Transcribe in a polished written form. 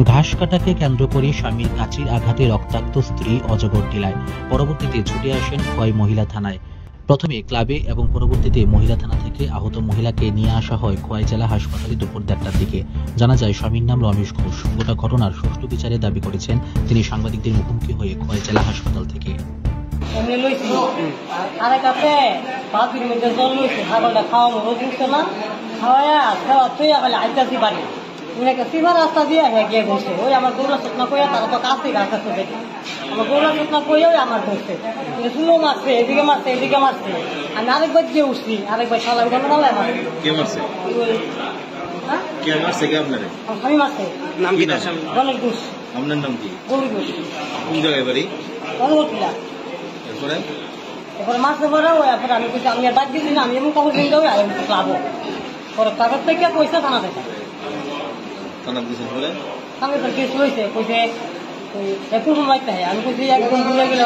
ঘাস কাটাকে কেন্দ্র করে স্বামীর কাঁচির আঘাতে রক্তাক্ত স্ত্রী অজগর টিলায়, পরবর্তীতে ছুটে আসেন খোয়াই মহিলা থানায়। প্রথমে ক্লাবে এবং পরবর্তীতে মহিলা থানা থেকে আহত মহিলাকে নিয়ে আসা হয় খোয়াই জেলা হাসপাতালে দুপুর 1টার দিকে। জানা যায় স্বামীর নাম রমেশ ঘোষ। গোটা ঘটনার সুষ্ঠু বিচারে দাবি করেছেন তিনি সাংবাদিকদের মুখোমুখি হয়ে খোয়াই জেলা হাসপাতাল থেকে। রাস্তা দিয়ে গিয়ে বসে ওই আমার গৌরা চেতনা কইয়া তারা তো কাছে গাছ আছে দেখি আমার গৌরা চেতনা কইয়া আমার ধরছে শুনো মারছে এদিকে মারছে এদিকে মারছে আমি আরেকবার গিয়ে উঠছি আরেকবার সালা উঠানো নালায় মারছে স্বামী মারছে নাম কি? গণেশ ঘোষ। আপনার নাম কি? গরু ঘোষ। কোন জায়গায় বাড়ি? গণগঠিলা। এরপরে মারতে পরে ওই এরপরে আমি কইছি আমি আর বাদ দিচ্ছি না, আমি এমন কাগজ নিয়ে যাবো আর আমি লাভো পরে কাগজ থেকে পয়সা থানা থেকে আমি তো কেস রয়েছে কইছে একটু সময় আমি কইছি একদম দূরে গেলে